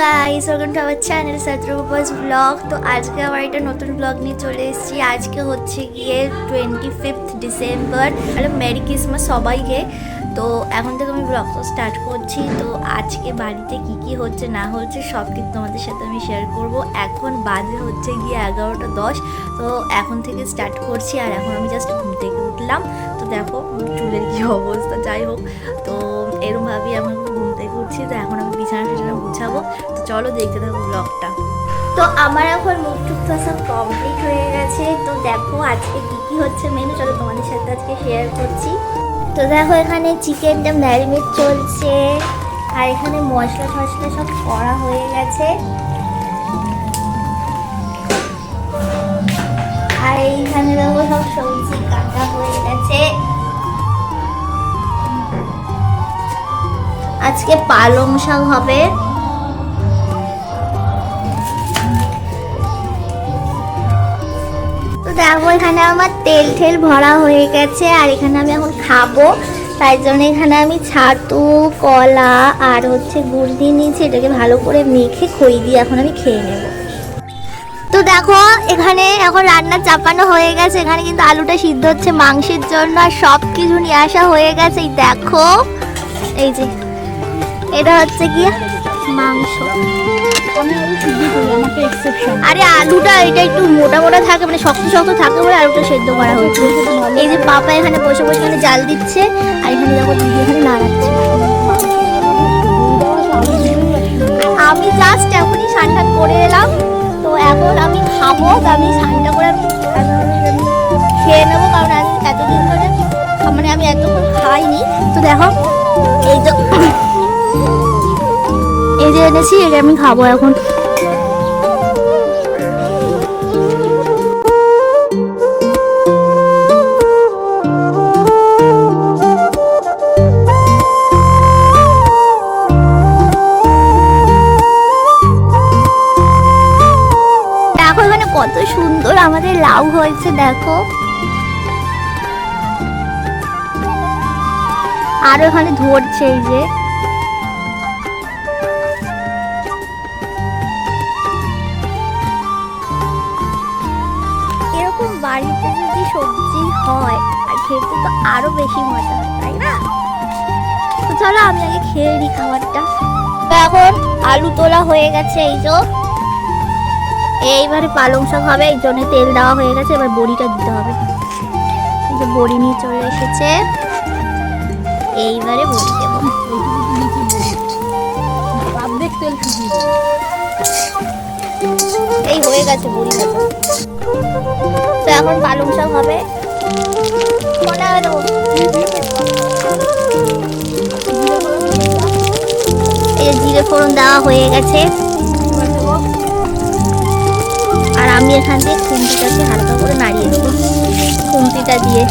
Guys, welcome to our channel শত্রুপাস blog. তো আজকে আবার একটা নতুন ব্লগ নিয়ে চলে এসেছি। আজকে হচ্ছে গিয়ে 25 ডিসেম্বর। হ্যালো, মেরি ক্রিসমাস সবাইকে। তো এখন থেকে আমি ব্লগটা স্টার্ট করছি। তো আজকে বাড়িতে কি হচ্ছে না হচ্ছে সব কিছু তোমাদের সাথে আমি শেয়ার করব। এখন বাজে হচ্ছে গিয়ে 11:10। তো এখন থেকে স্টার্ট করছি। আর এখন আমি জাস্ট ঘুম থেকে উঠলাম। তো দেখো চুলের কি অবস্থা, যাই হোক। তো এরমভাবেই আমি ঘুম থেকে উঠছি। তো এখন আমি বিছানা গুছাবো। তো চলো দেখতে থাকো ব্লগটা। তো আমার এখন মুখ টুক তো সব কমপ্লিট হয়ে গেছে। তো দেখো আজকে কি হচ্ছে মেনু, চলো তোমাদের সাথে আজকে শেয়ার করছি। তো দেখো এখানে চিকেনটা ম্যারিনেট চলছে, আর এখানে মশলা টশলা সব করা হয়ে গেছে। আর এইখানে দেখো সব সবজি কাটা হয়ে গেছে। আজকে পালং শাক হবে। তো দেখো এখানে আমার তেল ভরা হয়ে গেছে, আর এখানে আমি এখন খাবো। তাই জন্য এখানে আমি ছাতু, কলা আর হচ্ছে গুড় দিয়ে নিয়েছি। এটাকে ভালো করে মেখে খই দিয়ে এখন আমি খেয়ে নেব। তো দেখো এখানে এখন রান্না চাপানো হয়ে গেছে। এখানে কিন্তু আলুটা সিদ্ধ হচ্ছে মাংসের জন্য, আর সব কিছু নিয়ে আসা হয়ে গেছে। এই দেখো, এই যে এটা হচ্ছে কি মাংস। আরে আলুটা এটা একটু মোটা মোটা থাকে, মানে শক্ত শক্ত থাকে বলে আলুটা সেদ্ধ করা হচ্ছে। এই যে পাপা এখানে বসে বসে এখানে জাল দিচ্ছে, আর এখানে দেখো দিদি এখানে নাড়াচ্ছে। আমি জাস্ট এখনই স্নান করে এলাম। তো এখন আমি খাবো। তো আমি স্নানটা করে আমি খেয়ে নেবো, কারণ আমি এতদিন ধরে মানে আমি এতক্ষণ খাইনি। তো দেখো এই যে এনেছি, এটা আমি খাবো এখন। দেখো এখানে কত সুন্দর আমাদের লাউ হয়েছে, দেখো। আর এখানে ধরছে, এই যে এরকম বাড়িতে যদি সবজি হয় আর খেতে তো আরো বেশি মজা হয়, তাই না? তো চলো আমি আগে খেয়ে নিই খাবারটা। এখন আলু তোলা হয়ে গেছে, এই যে এইবারে পালং শাক হবে, এই জন্য তেল দেওয়া হয়ে গেছে। এবার বড়িটা দিতে হবে। এই যে বড়ি নিয়ে চলে এসেছে, এইবারে বড়ি দেবো। এই হয়ে গেছে বড়ি দেবো। তো এখন পালং শাক হবে। এই জিরে ফোড়ন দেওয়া হয়ে গেছে। আর আমি এখান থেকে খুন্তিটাকে হালকা করে নাড়িয়ে দেবো, খুন্তিটা দিয়ে।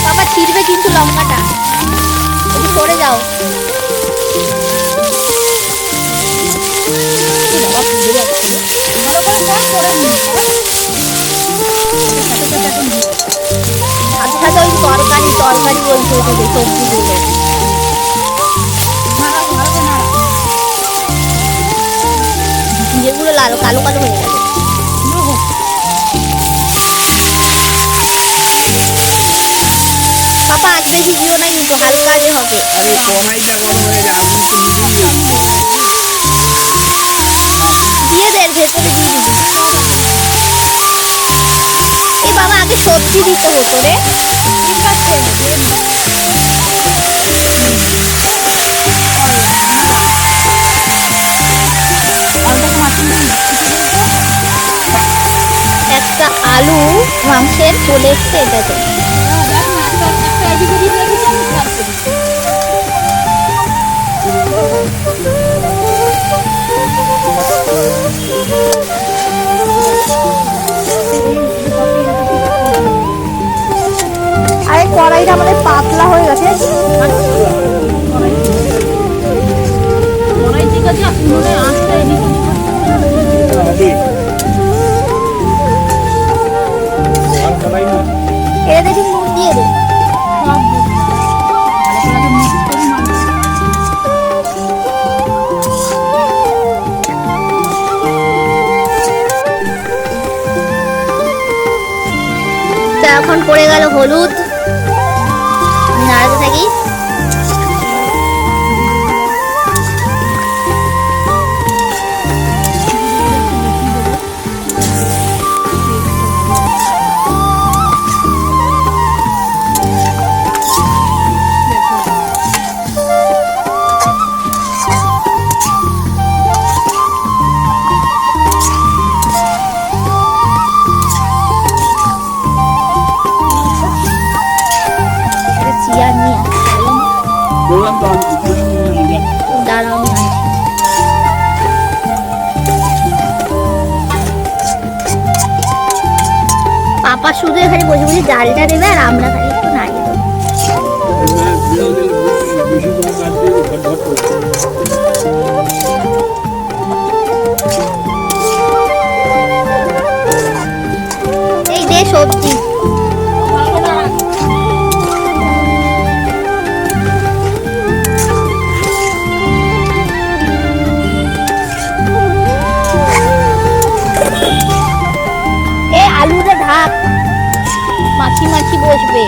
বাবা ছিড়বে কিন্তু লঙ্কাটা, একটু সরে যাও। তরকারি বলছে ওটাকে, সবজিগুলো যেগুলো লালো কালো কালো হয়ে গেছে। পাপা আজ বেশি দিও না কিন্তু, হালকা যে হবে। দিয়ে দে, ভেতরে দিয়ে দিবি। এই বাবা আগে সবজি দিতে হতো রে। একটা আলু মাংসের চলে এসছে এটাতে। আরে কড়াইটা আমাদের পাতলা হয়ে গেছে। এটা দেখি নুন দিয়ে দে। পড়ে গেল হলুদ, নাড়াতে থাকি। পাপা শুধু এখানে বসে বসে জালটা দেবে আর আমরা খালি একটু নাড়িয়ে দেবো। এই যে সবজি আলুটা ঢাক, মাছি মাছি বসবে।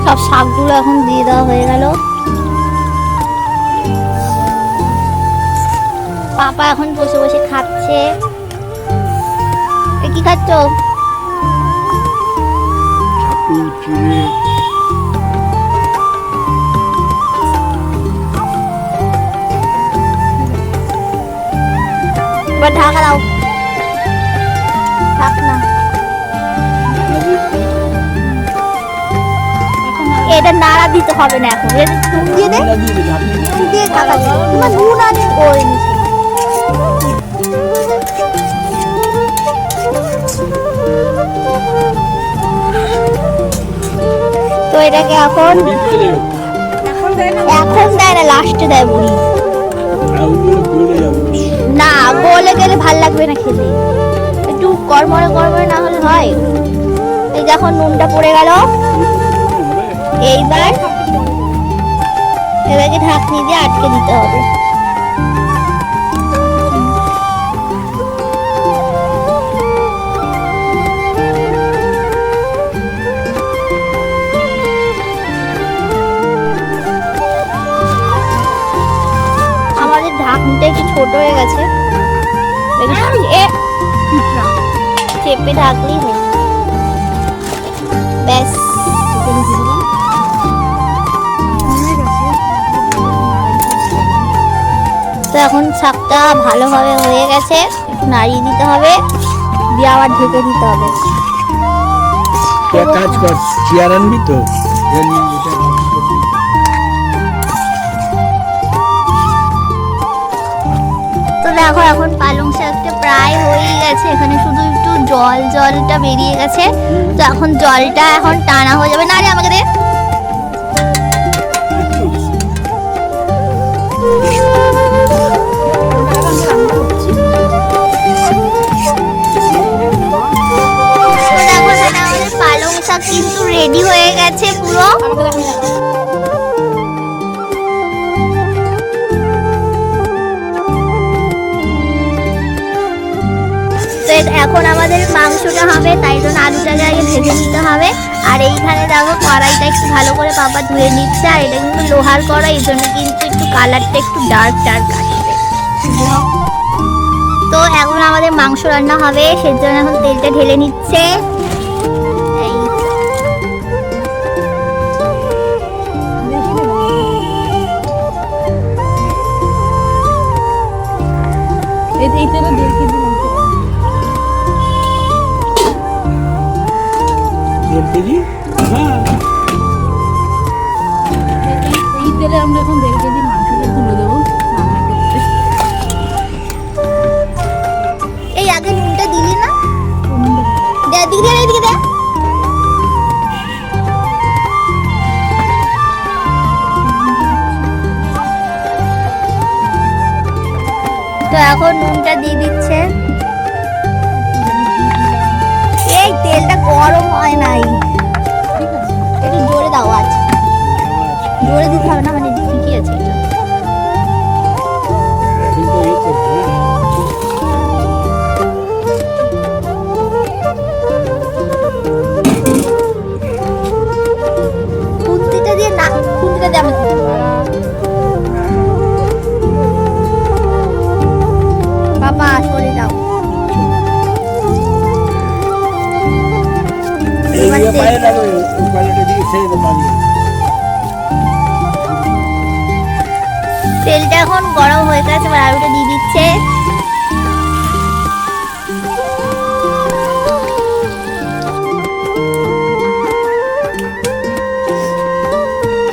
সব শাকগুলো এখন দিয়ে দেওয়া হয়ে গেল। পাপা এখন বসে বসে খাচ্ছে। কি খাচ্ছ? এবার ঢাকা দাও, থাক না। এটা নাড়া দিতে হবে না, এখন এটা নুন দিয়ে দে, দিয়ে ঢাকা দিও। তোমার নুন আনি করে নিছি। তো এটাকে এখন দেয় না, লাস্টে দেয় বুড়ি। না গলে গেলে ভাল লাগবে না খেতে, একটু কড়মড়ে কড়মড়ে না হলে হয়। এই যখন নুনটা পড়ে গেল, এইবার এটাকে ঢাকনি দিয়ে আটকে দিতে হবে। আমাদের ঢাকনিটা একটু ছোট হয়ে গেছে, চেপে ঢাকলেই হয়। ব্যাস, তো এখন শাকটা ভালোভাবে হয়ে গেছে, একটু নাড়িয়ে দিতে হবে, দিয়ে আবার ঢেকে দিতে হবে। কাজ কর, চেয়ার আনবি তো। তো দেখো এখন পালং শাকটা প্রায় হয়ে গেছে, এখানে শুধু একটু জলটা বেরিয়ে গেছে। তো এখন জলটা এখন টানা হয়ে যাবে। না রে আমাকে দে। পালং শাক কিন্তু রেডি হয়ে গেছে পুরো। এখন আমাদের মাংসটা হবে, তাই জন্য আলুটাকে আগে ভেজে নিতে হবে। আর এইখানে দেখো কড়াইটা একটু ভালো করে পাপা ধুয়ে নিচ্ছে, আর এটা কিন্তু লোহার কড়াই, এই জন্য কিন্তু একটু কালারটা একটু ডার্ক আসবে। তো এখন আমাদের মাংস রান্না হবে, সেজন্য এখন তেলটা ঢেলে নিচ্ছে। এই তেলে আমরা এখন 1.5 কেজি মাংসটা তুলে দেবো রান্না করতে। এই আগে নুনটা দিলি না? দিদি এদিকে দে। এবার এদিকে তেল- পায়ে রাখবে, ওই পায়েটা দিকে ছেড়ে দে পানি। তেলটা এখন গরম হয়ে গেছে, এবার আলুটা দিয়ে দিচ্ছে।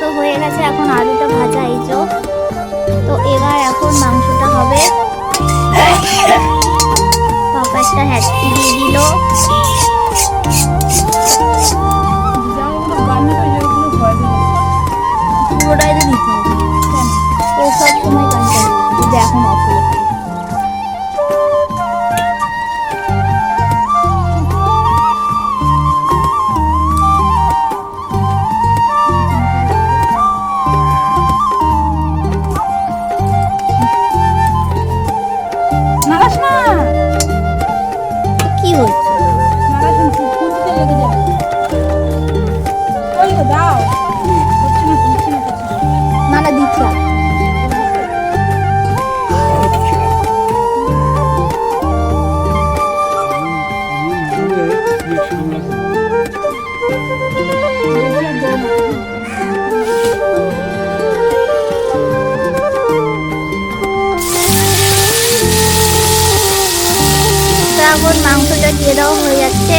তো হয়ে গেছে এখন আলুটা ভাজা, এই যে। তো এবার এখন মাংসটা হবে। পাপা একটা হ্যাচকি দিয়ে দিল। যেমন রান্না করে যেগুলো ভয় পেয়ে যাচ্ছে পুরোটাই তো দিতে হবে। ও সব সময় গান করে। যদি এখন অফ করে দিই। নাড়াস না, কি হচ্ছে? নাড়াস না, ফুলতে লেগে যাবে। ওই তো দাও, হচ্ছে না, হচ্ছে না, হচ্ছে না। না না দিচ্ছে। আচ্ছা। আমি বেশ সামলাচ্ছি। বেশি আর দেবো না। তো এখন মাংসটা দিয়ে দেওয়া হয়ে যাচ্ছে।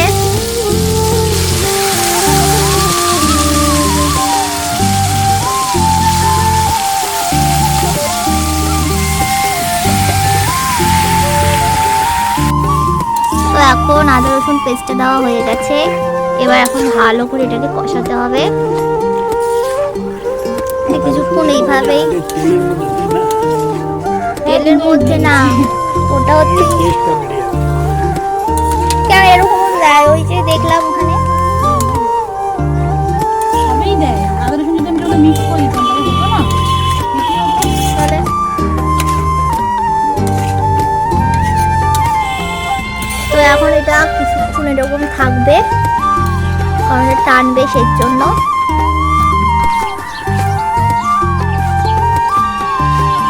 তো এখন আদা রসুন পেস্টটা দেওয়া হয়ে গেছে। এবার এখন ভালো করে এটাকে কষাতে হবে কিছুক্ষণ এইভাবেই। তেলের মধ্যে না, ওটা হচ্ছে টেস্টটা বেড়ে যাবে। কেন এরকম দেয়, ওই যে দেখলাম ওখানে। সবই দেয়, আদা রসুন যদি আমি ওটা মিক্স করে দিতাম তাহলে হতো না। তাহলে তো এখন এটা কিছুক্ষণ এরকম থাকবে, কারণ এটা টানবে সেই জন্য।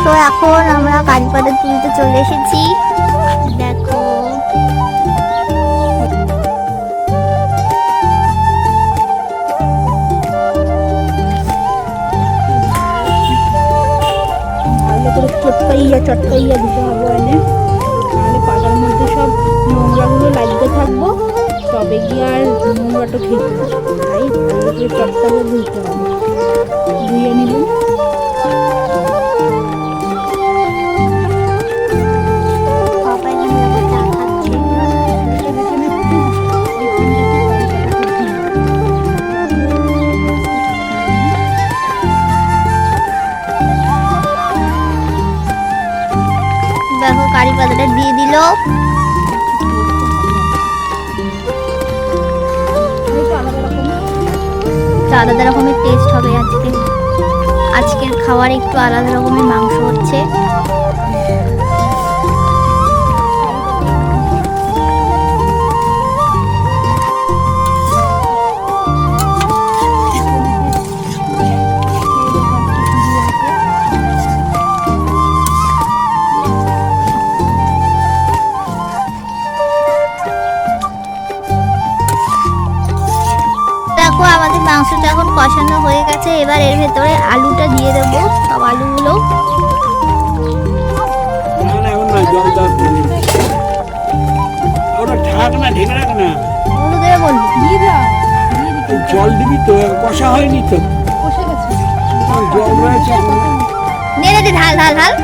তো এখন আমরা কারিপাতা তুলতে চলে এসেছি, দেখো। ভালো করে চটকাইয়া দিতে হবে এনে, নাহলে পাতার মধ্যে সব নোংরাগুলো লাগতে থাকবো, তবে গিয়ে আর নোংরাটা খেতে হবে। তাই ভালো করে চটকাইয়া ধুইতে হবে। ধুয়ে নিলাম। পাপা এখানে দেখো চা খাচ্ছে। এটা দেখে না একটু ওই তিনটাকে কারিপাতাটা দিই। দেখো কারি পাতাটা দিয়ে দিল। এটা আলাদা রকম। একটু আলাদা রকমের টেস্ট হবে আজকে। আজকের খাবার একটু আলাদা রকমের মাংস হচ্ছে। দেখো আমাদের মাংসটা এখন কষানো হয়ে গেছে, এবার এর ভেতরে আলুটা দিয়ে দেবো, সব আলুগুলো। না না, এখন না, জল দাও। ওটা ঢাক না, ঢেকে রাখ না। ওগুলো দেবে বলবো। দিয়ে দাও, দিয়ে দিতে ওই জল দিবি তো, কষা হয়নি তো। কষে গেছে। ওই জল রয়েছে এখন। নে নে নে, ঢাল ঢাল ঢাল।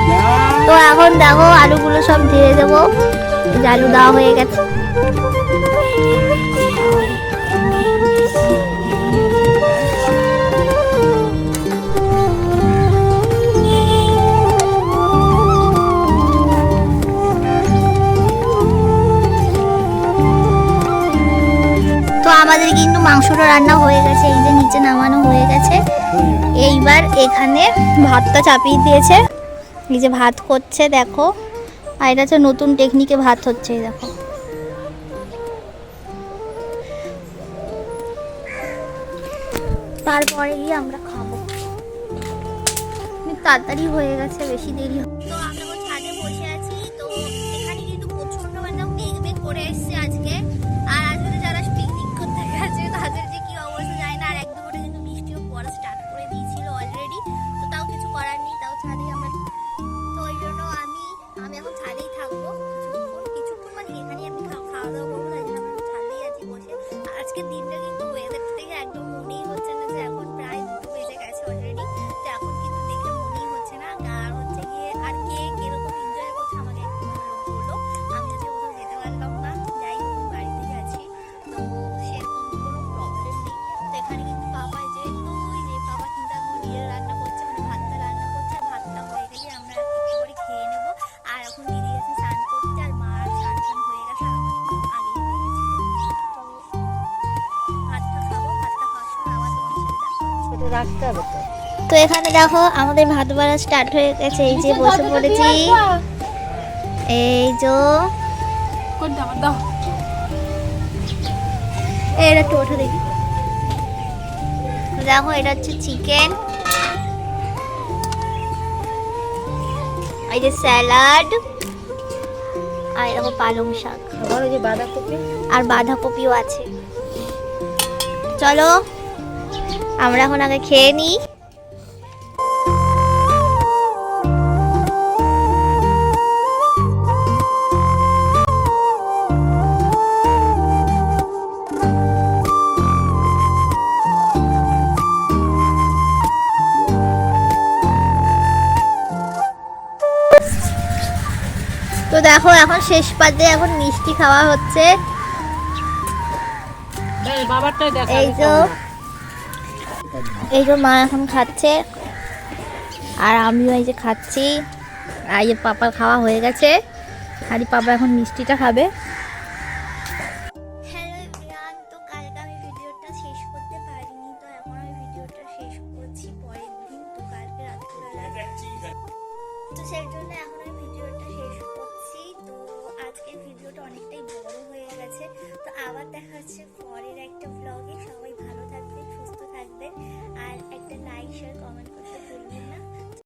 যা। তো এখন দেখো আলুগুলো সব দিয়ে দেবো, এই যে আলু দেওয়া হয়ে গেছে। তো আমাদের কিন্তু মাংসটা রান্না হয়ে গেছে, এই যে নিচে নামানো হয়ে গেছে। এইবার এখানে ভাতটা চাপিয়ে দিয়েছে, এই যে ভাত করছে দেখো। আর এটা হচ্ছে নতুন টেকনিকে ভাত হচ্ছে, এই দেখো। তারপরে গিয়ে আমরা খাবো, তাড়াতাড়ি হয়ে গেছে, বেশি দেরি তো আমরা ছাদে বসে আছি। তো এখানে কিন্তু প্রচন্ড মানে মেঘ মেঘ করে এসছে আজকে। রাখতে হবে তো। তো এখানে দেখো আমাদের ভাত বাড়া স্টার্ট হয়ে গেছে, এই যে বসে পড়েছি, এই যে এটা একটু ওঠা দেখি। দেখো এটা হচ্ছে চিকেন, এই যে স্যালাড, আর দেখো পালং শাক, আবার ওই যে বাঁধাকপি। আর বাঁধাকপিও আছে। চলো আমরা এখন আগে খেয়ে নিই। তো দেখো এখন শেষ পাতে এখন মিষ্টি খাওয়া হচ্ছে। বাবারটাই দেখা। এই যে মা এখন খাচ্ছে, আর আমিও এই যে খাচ্ছি। আর এই যে পাপার খাওয়া হয়ে গেছে, আর পাপা এখন মিষ্টিটা খাবে। হ্যালো এভরিওয়ান, তো কালকে আমি ভিডিওটা শেষ করতে পারিনি, তো এখন আমি ভিডিওটা শেষ করছি পরের দিন, তো কালকে রাত্রিবেলা, তো সেই জন্য এখন আমি ভিডিওটা শেষ করছি। তো আজকের ভিডিওটা অনেকটাই বড় হয়ে গেছে, তো আবার দেখা হচ্ছে